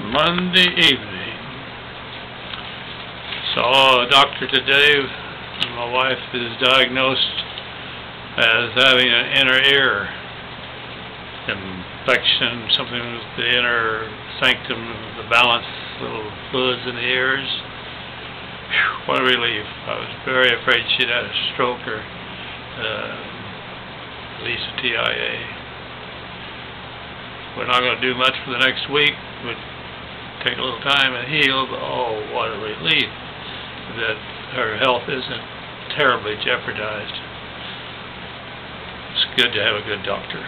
Monday evening. Saw a doctor today. My wife is diagnosed as having an inner ear infection, something with the inner sanctum, the balance, little fluids in the ears. Whew, what a relief. I was very afraid she'd had a stroke or at least a TIA. We're not going to do much for the next week. We'll take a little time and heal, but oh, what a relief that her health isn't terribly jeopardized. It's good to have a good doctor.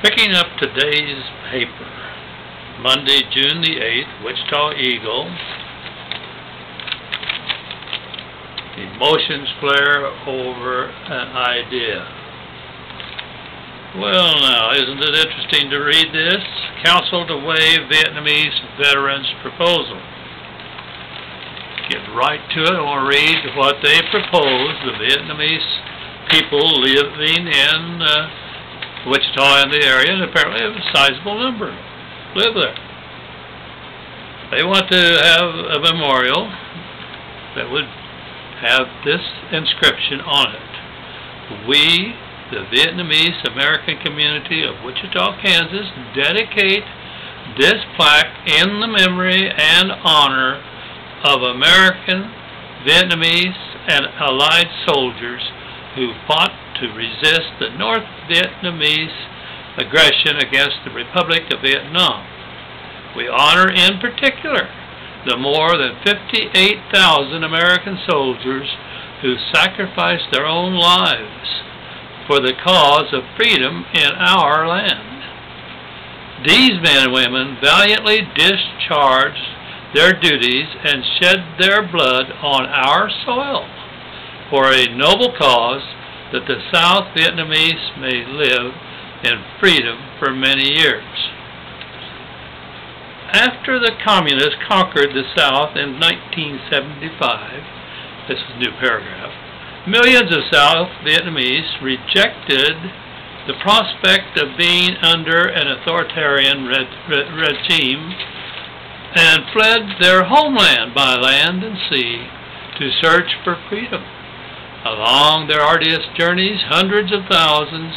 Picking up today's paper, Monday, June the 8th, Wichita Eagle. Emotions flare over an idea. Well now, isn't it interesting to read this? Council to waive Vietnamese veterans' proposal. Get right to it. I want to read what they propose. The Vietnamese people living in Wichita and the area, and apparently a sizable number live there. They want to have a memorial that would have this inscription on it. We, the Vietnamese American community of Wichita, Kansas, dedicate this plaque in the memory and honor of American, Vietnamese, and Allied soldiers who fought to resist the North Vietnamese aggression against the Republic of Vietnam. We honor in particular the more than 58,000 American soldiers who sacrificed their own lives for the cause of freedom in our land. These men and women valiantly discharged their duties and shed their blood on our soil for a noble cause that the South Vietnamese may live in freedom for many years. After the Communists conquered the South in 1975, this is a new paragraph, millions of South Vietnamese rejected the prospect of being under an authoritarian regime and fled their homeland by land and sea to search for freedom. Along their arduous journeys, hundreds of thousands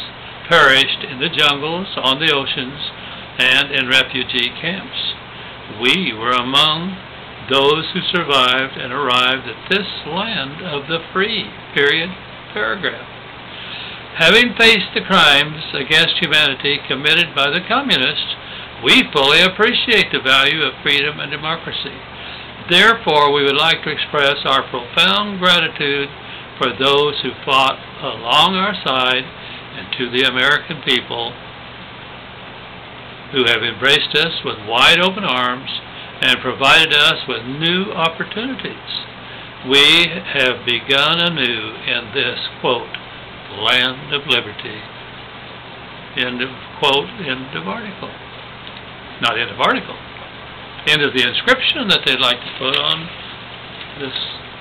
perished in the jungles, on the oceans, and in refugee camps. We were among those who survived and arrived at this land of the free, paragraph. Having faced the crimes against humanity committed by the communists, we fully appreciate the value of freedom and democracy. Therefore, we would like to express our profound gratitude for those who fought along our side and to the American people who have embraced us with wide open arms and provided us with new opportunities. We have begun anew in this, quote, land of liberty, end of quote, end of article. Not end of article. End of the inscription that they'd like to put on this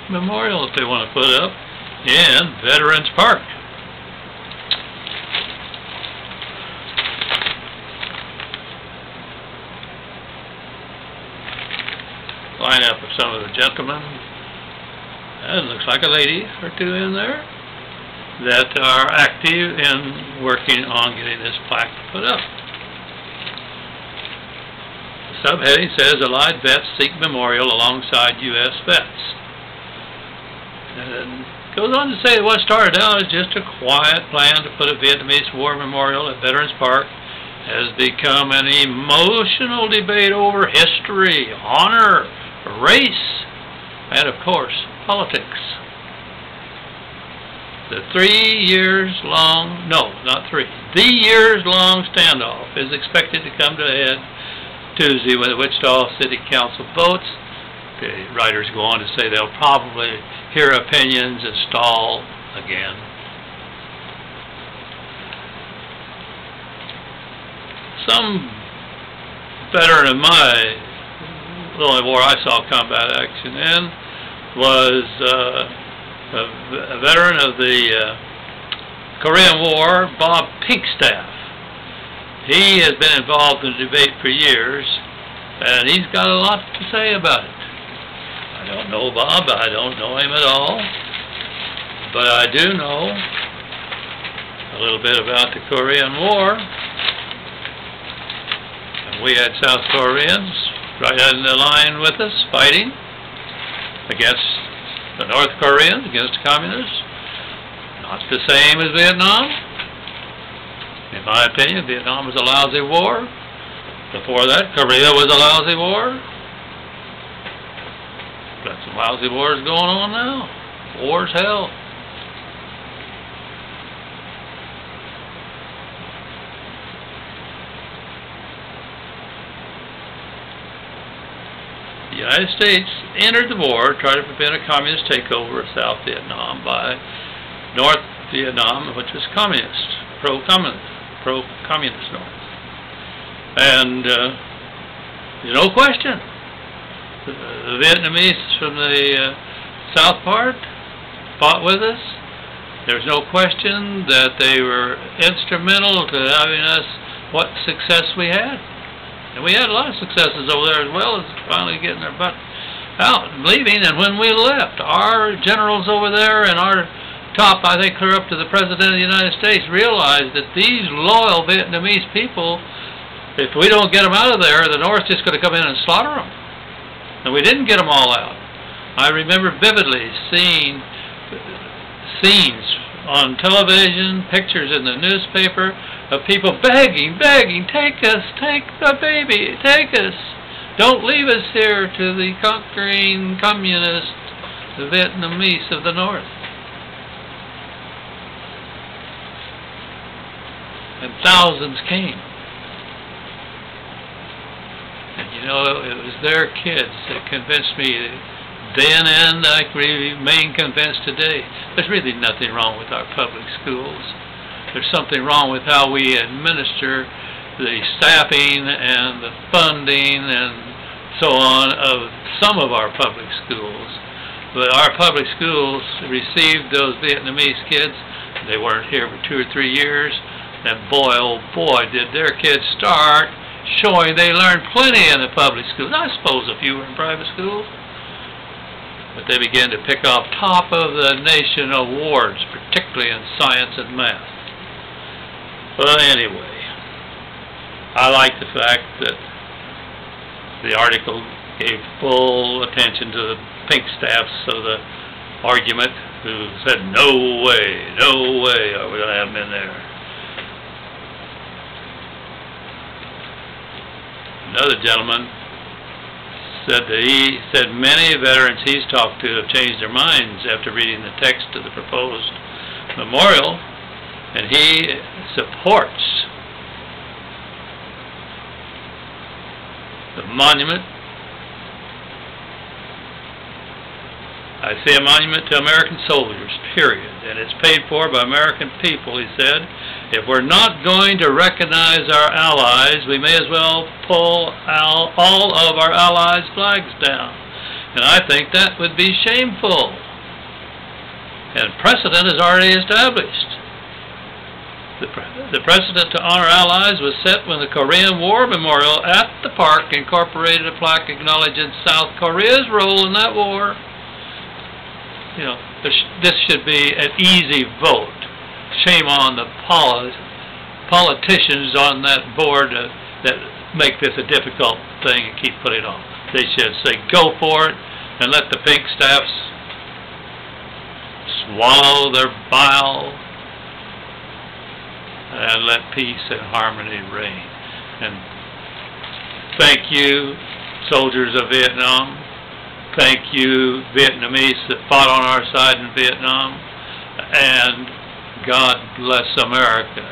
memorial that they want to put up in Veterans Park. Line up of some of the gentlemen, and it looks like a lady or two in there, that are active in working on getting this plaque put up. The subheading says, Allied vets seek memorial alongside U.S. vets. And it goes on to say that what started out as just a quiet plan to put a Vietnamese war memorial at Veterans Park has become an emotional debate over history, honor, race, and of course, politics. The 3 years long, no, not three, the years-long standoff is expected to come to a head Tuesday when the Wichita City Council votes. The writers go on to say they'll probably hear opinions and stall again. Some veteran of the only war I saw combat action in was a veteran of the Korean War, Bob Pinkstaff. He has been involved in the debate for years, and he's got a lot to say about it. I don't know Bob, I don't know him at all, but I do know a little bit about the Korean War. And we had South Koreans right in the line with us, fighting against the North Koreans, against the communists. Not the same as Vietnam. In my opinion, Vietnam was a lousy war. Before that, Korea was a lousy war. Got some lousy wars going on now. War's hell. The United States entered the war, tried to prevent a communist takeover of South Vietnam by North Vietnam, which was communist, pro-communist North. And there's no question, the Vietnamese from the south part fought with us. There's no question that they were instrumental to having us what success we had. And we had a lot of successes over there, as well as finally getting their butt out and leaving. And when we left, our generals over there and our top, I think, clear up to the President of the United States, realized that these loyal Vietnamese people, if we don't get them out of there, the North's just going to come in and slaughter them. And we didn't get them all out. I remember vividly seeing scenes on television, pictures in the newspaper, of people begging, take us, take the baby, take us. Don't leave us here to the conquering communist, the Vietnamese of the North. And thousands came. And you know, it was their kids that convinced me then, and I remain convinced today. There's really nothing wrong with our public schools. There's something wrong with how we administer the staffing and the funding and so on of some of our public schools. But our public schools received those Vietnamese kids. They weren't here for 2 or 3 years. And boy, oh boy, did their kids start showing they learned plenty in the public schools. I suppose a few were in private schools. But they began to pick off top of the nation awards, particularly in science and math. But anyway, I like the fact that the article gave full attention to the pink staffs of the argument who said, no way are we going to have them in there. Another gentleman said that he said many veterans he's talked to have changed their minds after reading the text of the proposed memorial, and he supports the monument. I see a monument to American soldiers, period, and it's paid for by American people, he said. If we're not going to recognize our allies, we may as well pull all of our allies' flags down. And I think that would be shameful. And precedent is already established. The precedent to honor allies was set when the Korean War Memorial at the park incorporated a plaque acknowledging South Korea's role in that war. You know, this should be an easy vote. Shame on the politicians on that board that make this a difficult thing and keep putting it on. They should say go for it and let the pink staffs swallow their bile and let peace and harmony reign. And thank you, soldiers of Vietnam. Thank you, Vietnamese that fought on our side in Vietnam. And God bless America.